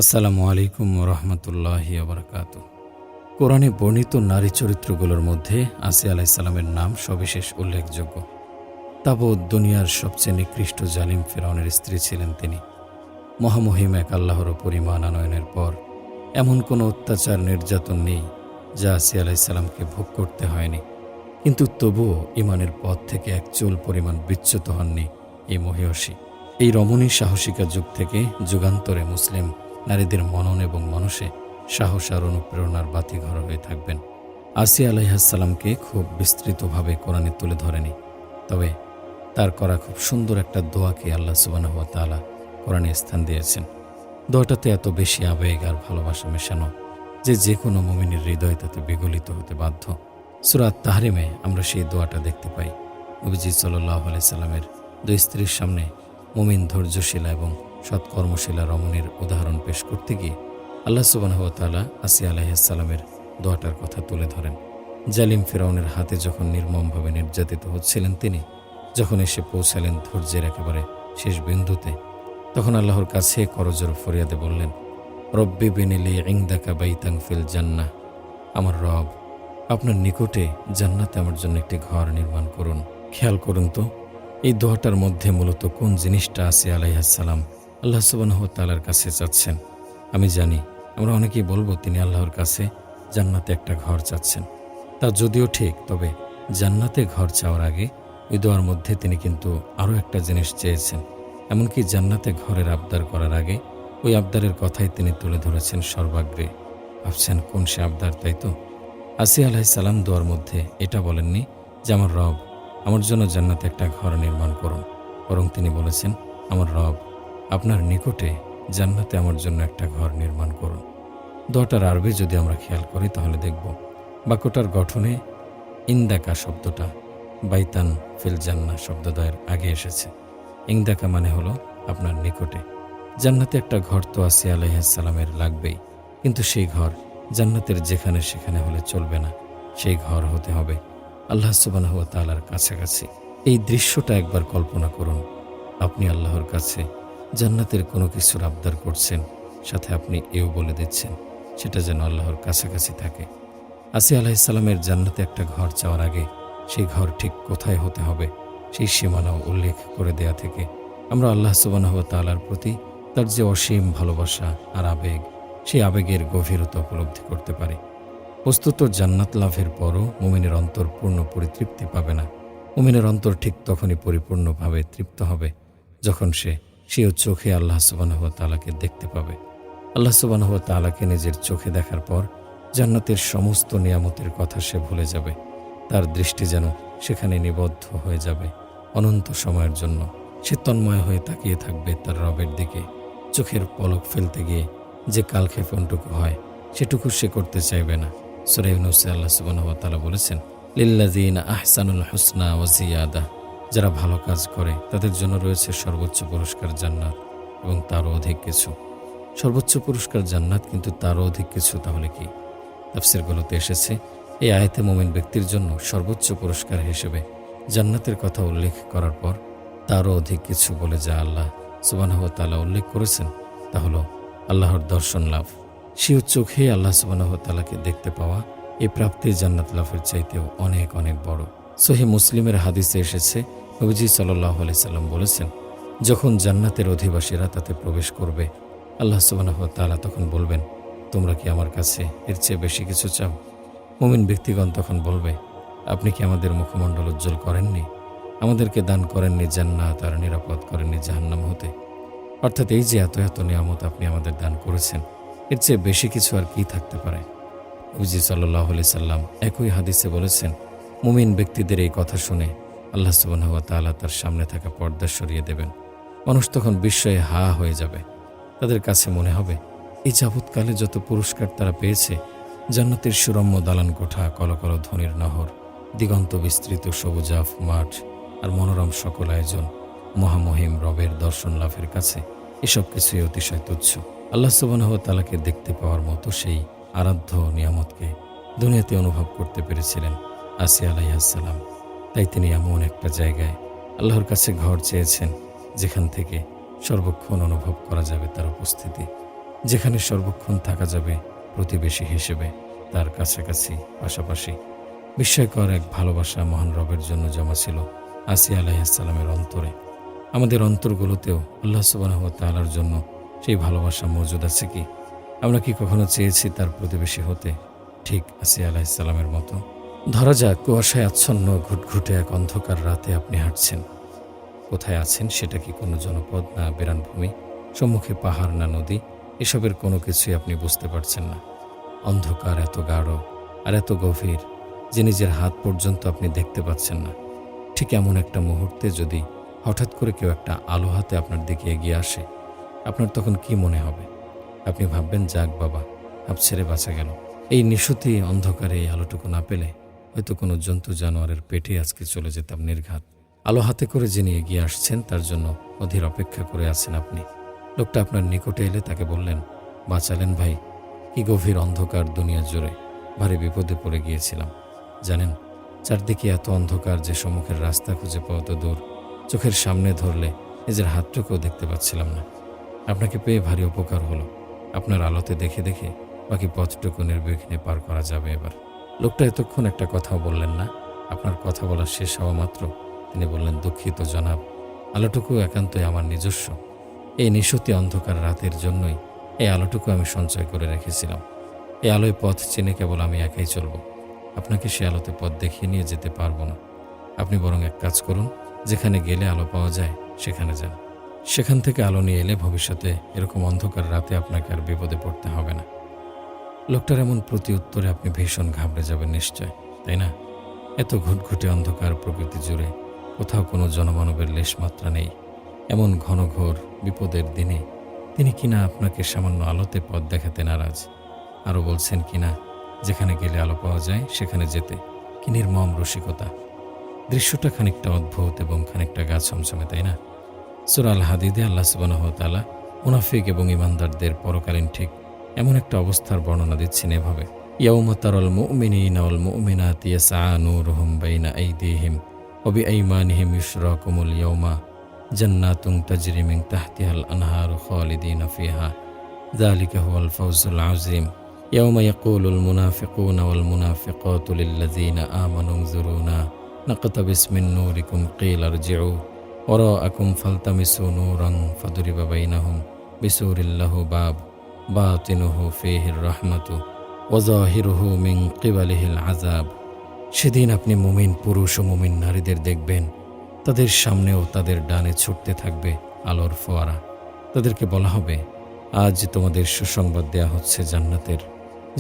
আসসালামু আলাইকুম রহমতুল্লাহি ওবরাকাতু। কোরআনে বর্ণিত নারী চরিত্রগুলোর মধ্যে আসিয়া আলাইসাল্লামের নাম সবিশেষ উল্লেখযোগ্য। তাবৎ দুনিয়ার সবচেয়ে নিকৃষ্ট জালিম ফিরআউনের স্ত্রী ছিলেন তিনি। মহামহিম এক আল্লাহর ওপর ঈমান আনয়নের পর এমন কোনো অত্যাচার নির্যাতন নেই যা আসিয়া আলাইসাল্লামকে ভোগ করতে হয়নি। কিন্তু তবুও ঈমানের পথ থেকে এক চুল পরিমাণ বিচ্যুত হননি এই মহিয়সী। এই রমণী সাহসিকা যুগ থেকে যুগান্তরে মুসলিম নারীদের মনন এবং মনসে সাহস আর অনুপ্রেরণার বাতিঘর হয়ে থাকবেন। আসিয়া আলাইহাসসালামকে খুব বিস্তৃতভাবে কোরআনে তুলে ধরেনি, তবে তার করা খুব সুন্দর একটা দোয়াকে আল্লাহ সুবহানাহু ওয়া তাআলা কোরআনে স্থান দিয়েছেন। দোয়াটাতে এত বেশি আবেগ আর ভালোবাসা মেশানো যে কোনো মুমিনের হৃদয় তাতে বিগলিত হতে বাধ্য। সূরা তাহরিমে আমরা সেই দোয়াটা দেখতে পাই। নবীজি সাল্লাল্লাহু আলাইহি সাল্লামের দুই স্ত্রীর সামনে মুমিন ধৈর্যশীলা এবং সৎকর্মশীলা রমণীর উদাহরণ পেশ করতে গিয়ে আল্লাহ সুবহানাহু ওয়া তাআলা আসিয়া আলাইহিসসালামের দোয়াটার কথা তুলে ধরেন। জালিম ফিরআউনের হাতে যখন নির্মমভাবে নির্যাতিত হচ্ছিলেন তিনি, যখন এসে পৌঁছালেন ধৈর্যের একেবারে শেষ বিন্দুতে, তখন আল্লাহর কাছে করজোর ফরিয়াদে বললেন, রব্বি বিনিলি ইনদাকা বাইতান ফিল জান্নাহ, আমার রব, আপনার নিকটে জান্নাতে আমার জন্য একটি ঘর নির্মাণ করুন। খেয়াল করুন তো, এই দোয়াটার মধ্যে মূলত কোন জিনিসটা আসিয়া আলাইহিসসালাম আল্লাহ সুবহানাহু ওয়া তাআলার কাছে চাচ্ছেন। আমি জানি আমরা অনেকেই বলবো তিনি আল্লাহর কাছে জান্নাতে একটা ঘর চাচ্ছেন। তা যদিও ঠিক, তবে জান্নাতে ঘর চাওয়ার আগে ওই দোয়ার মধ্যে তিনি কিন্তু আরও একটা জিনিস চেয়েছেন। এমনকি জান্নাতে ঘরের আবদার করার আগে ওই আবদারের কথাই তিনি তুলে ধরেছেন সর্বাগ্রে। ভাবছেন কোন সে আবদার, তাই তো? আসিয়া আলাইহিসসালাম দোয়ার মধ্যে এটা বলেননি যে আমার রব, আমার জন্য জান্নাতে একটা ঘর নির্মাণ করুন, বরং তিনি বলেছেন, আমার রব, আপনার নিকটে জান্নাতে আমার জন্য একটা ঘর নির্মাণ করুন। দোয়াটার আরবি যদি আমরা খেয়াল করি তাহলে দেখব বাক্যটার গঠনে ইনদাকা শব্দটা বাইতান ফিল জান্নাহ শব্দদ্বয়ের আগে এসেছে। ইনদাকা মানে হলো আপনার নিকটে। জান্নাতে একটা ঘর তো আসিয়া আলাইহিসসালামের লাগবেই, কিন্তু সেই ঘর জান্নাতের যেখানে সেখানে হলে চলবে না। সেই ঘর হতে হবে আল্লাহ সুবহানাহু ওয়া তাআলার কাছাকাছি। এই দৃশ্যটা একবার কল্পনা করুন। আপনি আল্লাহর কাছে জান্নাতের কোনো কিছুর আবদার করছেন, সাথে আপনি এও বলে দিচ্ছেন সেটা যেন আল্লাহর কাছাকাছি থাকে। আসিয়া আলাইহিসসালামের জান্নাতে একটা ঘর চাওয়ার আগে সেই ঘর ঠিক কোথায় হতে হবে সেই সীমানাও উল্লেখ করে দেয়া থেকে আমরা আল্লাহ সুবহানাহু ওয়া তাআলার প্রতি তার যে অসীম ভালোবাসা আর আবেগ, সেই আবেগের গভীরতা উপলব্ধি করতে পারি। বস্তুত জান্নাত লাভের পরও মুমিনের অন্তর পূর্ণ পরিতৃপ্তি পাবে না। মুমিনের অন্তর ঠিক তখনই পরিপূর্ণভাবে তৃপ্ত হবে যখন সে সেও চোখে আল্লাহ সুবহানাহু ওয়া তাআলাকে দেখতে পাবে। আল্লাহ সুবহানাহু ওয়া তাআলাকে নিজের চোখে দেখার পর জান্নাতের সমস্ত নিয়ামতের কথা সে ভুলে যাবে। তার দৃষ্টি যেন সেখানে নিবদ্ধ হয়ে যাবে অনন্ত সময়ের জন্য। সে তন্ময় হয়ে তাকিয়ে থাকবে তার রবের দিকে। চোখের পলক ফেলতে গিয়ে যে কালক্ষেপণটুকু হয় সেটুকু সে করতে চাইবে না। সূরা ইউনূসে আল্লাহ সুবহানাহু ওয়া তাআলা বলেছেন, লিল্লাযীনা আহসানুল হুসনা ওয়া জিয়াদা, যারা ভালো কাজ করে তাদের জন্য রয়েছে সর্বোচ্চ পুরস্কার জান্নাত এবং তারও অধিক কিছু। সর্বোচ্চ পুরস্কার জান্নাত, কিন্তু তারও অধিক কিছু তাহলে কি? তাফসীরগুলোতে এসেছে এই আয়াতে মুমিন ব্যক্তির জন্য সর্বোচ্চ পুরস্কার হিসেবে জান্নাতের কথা উল্লেখ করার পর তারও অধিক কিছু বলে যা আল্লাহ সুবহানাহু ওয়া তাআলা উল্লেখ করেছেন তা হলো আল্লাহর দর্শন লাভ। সেও চোখে আল্লাহ সুবহানাহু ওয়া তাআলাকে দেখতে পাওয়া এই প্রাপ্তি জান্নাত লাভের চাইতেও অনেক অনেক বড়। সহিহ মুসলিমের হাদিসে এসেছে, নবীজি সাল্লাল্লাহু আলাইহি সাল্লাম বলেছেন, যখন জান্নাতের অধিবাসীরা তাতে প্রবেশ করবে আল্লাহ সুবহানাহু ওয়া তাআলা তখন বলবেন, তোমরা কি আমার কাছে এর চেয়ে বেশি কিছু চাও? মুমিন ব্যক্তিগণ তখন বলবে, আপনি কি আমাদের মুখমণ্ডল উজ্জ্বল করেননি? আমাদেরকে দান করেননি জান্নাত আর নিরাপদ করেননি জাহান্নাম হতে? অর্থাৎ এই যে এত এত নিয়ামত আপনি আমাদের দান করেছেন, এর চেয়ে বেশি কিছু আর কি থাকতে পারে? নবীজি সাল্লাল্লাহু আলাইহি সাল্লাম একই হাদিসে বলেছেন, মুমিন ব্যক্তিদের এই কথা শুনে আল্লাহ সুবহানাহু ওয়া তাআলা তার সামনে থাকা পর্দা সরিয়ে দেবেন। মানুষ তখন বিস্ময়ে হা হয়ে যাবে। তাদের কাছে মনে হবে এই যাবৎকালে যত পুরস্কার তারা পেয়েছে, জান্নাতের সুরম্য দালান কোঠা, কলকল ধ্বনির নহর, দিগন্ত বিস্তৃত সবুজাফ মাঠ আর মনোরম সকল আয়োজন, মহামহিম রবের দর্শন লাভের কাছে এসব কিছুই অতিশয় তুচ্ছ। আল্লাহ সুবহানাহু ওয়া তাআলাকে দেখতে পাওয়ার মতো সেই আরাধ্য নিয়ামতকে দুনিয়াতে অনুভব করতে পেরেছিলেন আসিয়া আলাইহিসসালাম। তাই তিনি এমন একটা জায়গায় আল্লাহর কাছে ঘর চেয়েছেন যেখান থেকে সর্বক্ষণ অনুভব করা যাবে তার উপস্থিতি। যেখানে সর্বক্ষণ থাকা যাবে প্রতিবেশী হিসেবে, তার কাছাকাছি, পাশাপাশি। বিস্ময়কর এক ভালোবাসা মহান রবের জন্য জমা ছিল আসিয়া আলাইহিসসালামের অন্তরে। আমাদের অন্তরগুলোতেও আল্লাহ সুবহানাহু ওয়া তাআলার জন্য সেই ভালোবাসা মজুদ আছে কি? আমরা কি কখনো চেয়েছি তার প্রতিবেশী হতে, ঠিক আসিয়া আলাইহিসসালামের মতো? ধরা যাক কুয়াশায় আচ্ছন্ন ঘুটঘুটে এক অন্ধকার রাতে আপনি হাঁটছেন। কোথায় আছেন সেটা কি কোনো জনপদ না বেরান ভূমি, সম্মুখে পাহাড় না নদী, এসবের কোনো কিছুই আপনি বুঝতে পারছেন না। অন্ধকার এত গাঢ় আর এত গভীর যে নিজের হাত পর্যন্ত আপনি দেখতে পাচ্ছেন না। ঠিক এমন একটা মুহূর্তে যদি হঠাৎ করে কেউ একটা আলো হাতে আপনার দিকে এগিয়ে আসে, আপনার তখন কি মনে হবে? আপনি ভাববেন, যাক বাবা, হাঁপ ছেড়ে বাঁচা গেল। এই নিশুতি অন্ধকারে এই আলোটুকু না পেলে হয়তো কোনো জন্তু জানোয়ারের পেটে আজকে চলে যেতাম নির্ঘাত। আলো হাতে করে যিনি এগিয়ে আসছেন তার জন্য অধীর অপেক্ষা করে আছেন আপনি। লোকটা আপনার নিকটে এলে তাকে বললেন, বাঁচালেন ভাই, কি গভীর অন্ধকার দুনিয়া জুড়ে, ভারী বিপদে পড়ে গিয়েছিলাম। জানেন, চারদিকে এত অন্ধকার যে সম্মুখের রাস্তা খুঁজে পাওয়া তো দূর, চোখের সামনে ধরলে নিজের হাতটুকুও দেখতে পাচ্ছিলাম না। আপনাকে পেয়ে ভারী উপকার হলো। আপনার আলোতে দেখে দেখে বাকি পথটুকু নির্বিঘ্নে পার করা যাবে এবার। লোকটা এতক্ষণ একটা কথাও বললেন না। আপনার কথা বলা শেষ হওয়া মাত্র তিনি বললেন, দুঃখিত জনাব, আলোটুকু একান্তই আমার নিজস্ব। এই নিশুতি অন্ধকার রাতের জন্যই এই আলোটুকু আমি সঞ্চয় করে রেখেছিলাম। এই আলোয় পথ চিনে কেবল আমি একাই চলব। আপনাকে সে আলোতে পথ দেখিয়ে নিয়ে যেতে পারবো না। আপনি বরং এক কাজ করুন, যেখানে গেলে আলো পাওয়া যায় সেখানে যান। সেখান থেকে আলো নিয়ে এলে ভবিষ্যতে এরকম অন্ধকার রাতে আপনাকে আর বিপদে পড়তে হবে না। লোকটার এমন প্রতি উত্তরে আপনি ভীষণ ঘাবড়ে যাবেন নিশ্চয়, তাই না? এত ঘুটঘুটে অন্ধকার প্রকৃতি জুড়ে কোথাও কোনো জনমানবের লেশমাত্রা নেই। এমন ঘনঘোর বিপদের দিনে তিনি কিনা আপনাকে সামান্য আলোতে পথ দেখাতে নারাজ। আরও বলছেন কিনা যেখানে গেলে আলো পাওয়া যায় সেখানে যেতে। কি নির্মম রসিকতা! দৃশ্যটা খানিকটা অদ্ভুত এবং খানিকটা গা ছমছমে, তাই না? সূরা আল হাদীদে আল্লাহ সুবহানাহু ওয়া তাআলা মুনাফিক এবং ঈমানদারদের পরকালীন ঠিক এমন একটা অবস্থার বর্ণনা দিচ্ছেন এভাবে, ইয়াউমা তারাল মুমিনিনা ওয়াল মুমিনাতি ইয়াসআ নূরুহুম বাইনা আইদিহিম ওয়া বিআইমানিহিম ইউশরাকুমুল ইয়াউমা জান্নাতুন তাজরি মিন তাহতিহাল আনহারু খালিদিনা ফিহা যালিকা হুয়াল ফাওজুল আযীম ইয়াউমা ইয়াকুলুল মুনাফিকুনা ওয়াল মুনাফিকাতু লিল্লাযীনা আমানু উনজুরুনা নাকতাবিস মিন নূরিকুম কিলা ইরজিউ ওয়ারাআকুম ফালতামিসু নূরান ফাদরিবা বাইনাহুম বিসুরিল লাহু বাব বাতিনুহু ফীহির রাহমাতু ওয়া যাহিরুহু মিন কিবালিহিল আযাব। সেদিন আপনি মুমিন পুরুষ ও মুমিন নারীদের দেখবেন, তাদের সামনেও তাদের ডানে ছুটতে থাকবে আলোর ফোয়ারা। তাদেরকে বলা হবে, আজ তোমাদের সুসংবাদ দেয়া হচ্ছে জান্নাতের,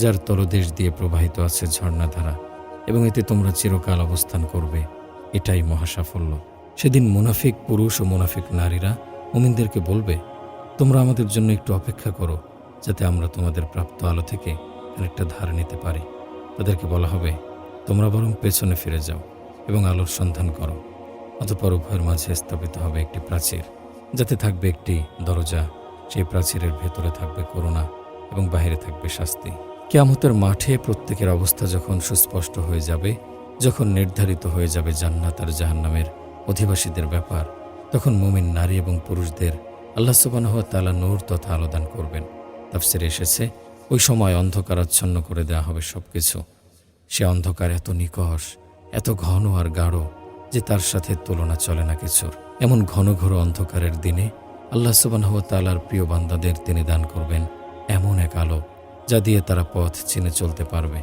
যার তলদেশ দিয়ে প্রবাহিত আছে ঝর্ণাধারা, এবং এতে তোমরা চিরকাল অবস্থান করবে। এটাই মহাসাফল্য। সেদিন মুনাফিক পুরুষ ও মুনাফিক নারীরা মুমিনদেরকে বলবে, তোমরা আমাদের জন্য একটু অপেক্ষা করো, যাতে আমরা তোমাদের প্রাপ্ত আলো থেকে অনেকটা ধার নিতে পারি। তাদেরকে বলা হবে, তোমরা বরং পেছনে ফিরে যাও এবং আলোর সন্ধান করো। অতঃপর উভয়ের মাঝে স্থাপিত হবে একটি প্রাচীর, যাতে থাকবে একটি দরজা। সেই প্রাচীরের ভেতরে থাকবে করুণা এবং বাহিরে থাকবে শাস্তি। কিয়ামতের মাঠে প্রত্যেকের অবস্থা যখন সুস্পষ্ট হয়ে যাবে, যখন নির্ধারিত হয়ে যাবে জান্নাত আর জাহান্নামের অধিবাসীদের ব্যাপার, তখন মুমিন নারী এবং পুরুষদের আল্লাহ সুবহানাহু ওয়া তাআলা নূর তথা আলো দান করবেন। তাফসীরে এসেছে, ওই সময় অন্ধকারাচ্ছন্ন করে দেওয়া হবে সবকিছু। সে অন্ধকার এত নিকষ, এত ঘন আর গাঢ় যে তার সাথে তুলনা চলে না কিছুর। এমন ঘন ঘোর অন্ধকারের দিনে আল্লাহ সুবহানাহু ওয়া তাআলার প্রিয় বান্দাদের তিনি দান করবেন এমন এক আলো, যা দিয়ে তারা পথ চিনে চলতে পারবে।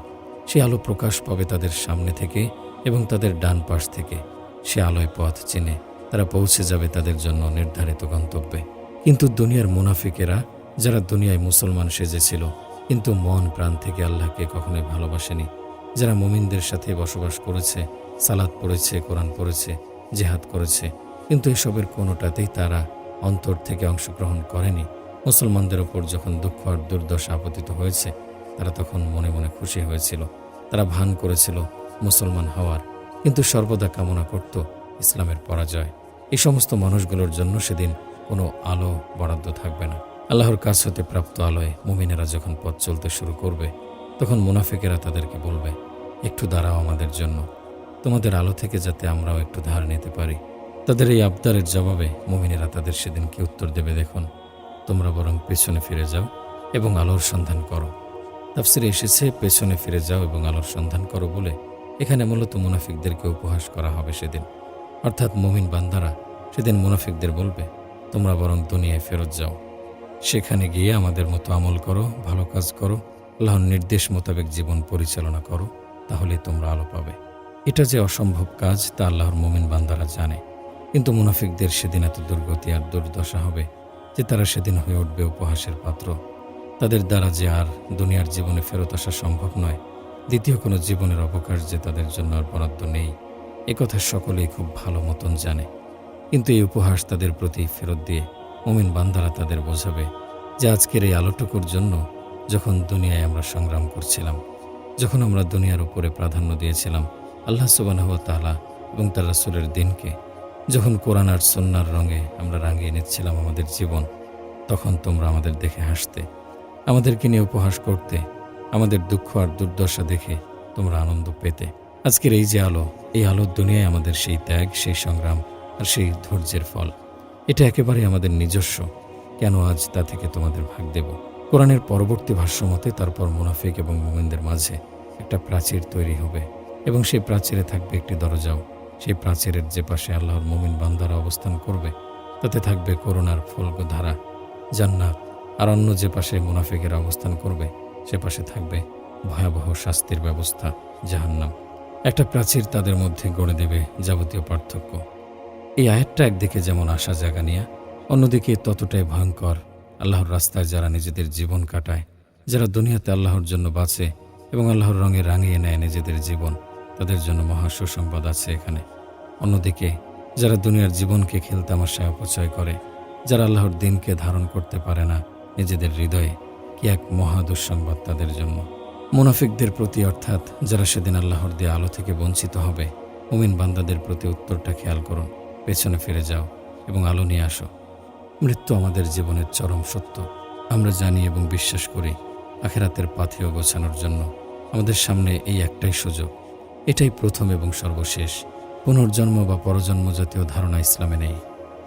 সে আলো প্রকাশ পাবে তাদের সামনে থেকে এবং তাদের ডান পাশ থেকে। সে আলোয় পথ চিনে তারা পৌঁছে যাবে তাদের জন্য নির্ধারিত গন্তব্যে। কিন্তু দুনিয়ার মুনাফিকেরা, যারা দুনিয়ায় মুসলমান সেজেছিল কিন্তু মন প্রাণ থেকে আল্লাহকে কখনোই ভালোবাসেনি, যারা মুমিনদের সাথে বসবাস করেছে, সালাত পড়েছে, কোরআন পড়েছে, জিহাদ করেছে, কিন্তু এসবের কোনোটাতেই তারা অন্তর থেকে অংশগ্রহণ করেনি। মুসলমানদের ওপর যখন দুঃখ আর দুর্দশা আপতিত হয়েছে, তারা তখন মনে মনে খুশি হয়েছিল। তারা ভান করেছিল মুসলমান হওয়ার, কিন্তু সর্বদা কামনা করত ইসলামের পরাজয়। এই সমস্ত মানুষগুলোর জন্য সেদিন কোনো আলো বরাদ্দ থাকবে না। আল্লাহর কাছ হতে প্রাপ্ত আলোয় মুমিনেরা যখন পথ চলতে শুরু করবে, তখন মুনাফিকেরা তাদেরকে বলবে, একটু দাঁড়াও আমাদের জন্য, তোমাদের আলো থেকে যাতে আমরাও একটু ধার নিতে পারি। তাদের এই আবদারের জবাবে মুমিনেরা তাদের সেদিন কি উত্তর দেবে দেখুন, তোমরা বরং পেছনে ফিরে যাও এবং আলোর সন্ধান করো। তাফসিরে এসেছে পেছনে ফিরে যাও এবং আলোর সন্ধান করো বলে এখানে মূলত মুনাফিকদেরকে উপহাস করা হবে সেদিন। অর্থাৎ মুমিন বান্দারা সেদিন মুনাফিকদের বলবে, তোমরা বরং দুনিয়ায় ফেরত যাও, সেখানে গিয়ে আমাদের মতো আমল করো, ভালো কাজ করো, আল্লাহর নির্দেশ মোতাবেক জীবন পরিচালনা করো, তাহলে তোমরা আলো পাবে। এটা যে অসম্ভব কাজ তা আল্লাহর মুমিন বান্দারা জানে, কিন্তু মুনাফিকদের সেদিন এত দুর্গতি আর দুর্দশা হবে যে তারা সেদিন হয়ে উঠবে উপহাসের পাত্র। তাদের দ্বারা যে আর দুনিয়ার জীবনে ফেরত আসা সম্ভব নয়, দ্বিতীয় কোনো জীবনের অবকাশ যে তাদের জন্য আর বরাদ্দ নেই, একথা সকলেই খুব ভালো মতন জানে। কিন্তু এই উপহাস তাদের প্রতি ফেরত দিয়ে মুমিন বান্দারা তাদের বোঝাবে যে আজকের এই আলোটুকুর জন্য যখন দুনিয়ায় আমরা সংগ্রাম করছিলাম, যখন আমরা দুনিয়ার উপরে প্রাধান্য দিয়েছিলাম আল্লাহ সুবহানাহু ওয়া তাআলা এবং তার রাসূলের দিনকে, যখন কোরআন আর সুন্নাহর রঙে আমরা রাঙিয়ে নিচ্ছিলাম আমাদের জীবন, তখন তোমরা আমাদের দেখে হাসতে, আমাদেরকে নিয়ে উপহাস করতে, আমাদের দুঃখ আর দুর্দশা দেখে তোমরা আনন্দ পেতে। আজকের এই যে আলো, এই আলোর দুনিয়ায় আমাদের সেই ত্যাগ, সেই সংগ্রাম আর সেই ধৈর্যের ফল, এটা একেবারে আমাদের নিজস্ব। কেন আজ তা থেকে তোমাদের ভাগ দেব? কোরআনের পরবর্তী ভাষ্য মতে তারপর মুনাফিক এবং মুমিনদের মাঝে একটা প্রাচীর তৈরি হবে এবং সেই প্রাচীরে থাকবে একটি দরজাও। সেই প্রাচীরের যে পাশে আল্লাহর মুমিন বান্দারা অবস্থান করবে তাতে থাকবে করুণার ফলধারা, জান্নাত, আর অন্য যে পাশে মুনাফিকেরা অবস্থান করবে সে পাশে থাকবে ভয়াবহ শাস্তির ব্যবস্থা, জাহান্নাম। একটা প্রাচীর তাদের মধ্যে গড়ে দেবে যাবতীয় পার্থক্য। এই আয়াতটা একদিকে যেমন আশা জাগানিয়া, অন্যদিকে ততটাই ভয়ঙ্কর। আল্লাহর রাস্তায় যারা নিজেদের জীবন কাটায়, যারা দুনিয়াতে আল্লাহর জন্য বাঁচে এবং আল্লাহর রঙে রাঙিয়ে নেয় নিজেদের জীবন, তাদের জন্য মহা সুসংবাদ আছে এখানে। অন্যদিকে যারা দুনিয়ার জীবনকে খেলতামাশায় অপচয় করে, যারা আল্লাহর দিনকে ধারণ করতে পারে না নিজেদের হৃদয়ে, কি এক মহা দুঃসংবাদ তাদের জন্য। মুনাফিকদের প্রতি, অর্থাৎ যারা সেদিন আল্লাহর দেয়া আলো থেকে বঞ্চিত হবে, মুমিন বান্দাদের প্রতি উত্তরটা খেয়াল করুন, পেছনে ফিরে যাও এবং আলো নিয়ে আসো। মৃত্যু আমাদের জীবনের চরম সত্য। আমরা জানি এবং বিশ্বাস করি আখিরাতের পাথেয় গোছানোর জন্য আমাদের সামনে এই একটাই সুযোগ, এটাই প্রথম এবং সর্বশেষ। পুনর্জন্ম বা পরজন্ম জাতীয় ধারণা ইসলামে নেই।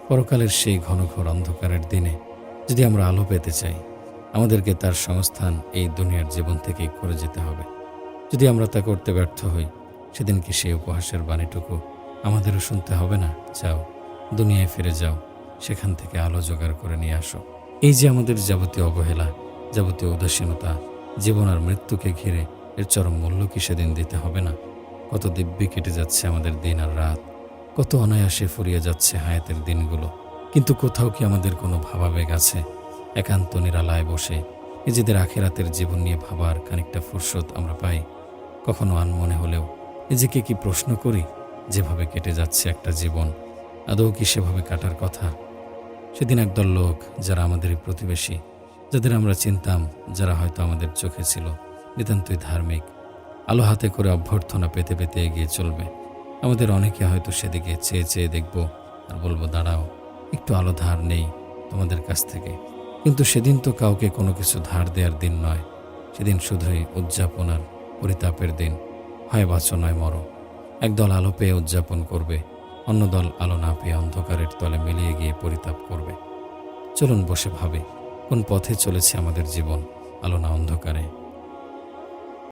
পরকালের সেই ঘনঘোর অন্ধকারের দিনে যদি আমরা আলো পেতে চাই, আমাদেরকে তার সংস্থান এই দুনিয়ার জীবন থেকেই করে যেতে হবে। যদি আমরা তা করতে ব্যর্থ হই, সেদিন কি সেই উপহাসের বাণীটুকু আমাদেরও শুনতে হবে না? যাও, দুনিয়ায় ফিরে যাও, সেখান থেকে আলো জোগাড় করে নিয়ে আসো। এই যে আমাদের যাবতীয় অবহেলা, যাবতীয় উদাসীনতা, জীবন আর মৃত্যুকে ঘিরে, এর চরম মূল্য কি সেদিন দিতে হবে না? কত দিব্যি কেটে যাচ্ছে আমাদের দিন আর রাত, কত অনায়াসে ফুরিয়ে যাচ্ছে হায়াতের দিনগুলো, কিন্তু কোথাও কি আমাদের কোনো ভাবাবেগ আছে? একান্ত নিরালায় বসে নিজেদের আখিরাতের জীবন নিয়ে ভাবার খানিকটা ফুরসত আমরা পাই? কখনো আনমনে হলেও নিজেকে কি প্রশ্ন করি, যেভাবে কেটে যাচ্ছে একটা জীবন, আদৌ কি সেভাবে কাটার কথা? সেদিন একদল লোক, যারা আমাদেরই প্রতিবেশী, যাদের আমরা চিনতাম, যারা হয়তো আমাদের চোখে ছিল নিতান্তই ধার্মিক, আলো হাতে করে অভ্যর্থনা পেতে পেতে এগিয়ে চলবে। আমাদের অনেকে হয়তো সেদিকে চেয়ে চেয়ে দেখব আর বলবো, দাঁড়াও, একটু আলো ধার নেই তোমাদের কাছ থেকে। কিন্তু সেদিন তো কাউকে কোনো কিছু ধার দেওয়ার দিন নয়, সেদিন শুধুই উদযাপন আর পরিতাপের দিন। হয় বাঁচো নয় মরো। একদল আলো পেয়ে উদযাপন করবে, অন্য দল আলো না পেয়ে অন্ধকারের তলে মিলিয়ে গিয়ে পরিতাপ করবে। চলুন বসে ভাবি, কোন পথে চলেছে আমাদের জীবন, আলো না অন্ধকারে?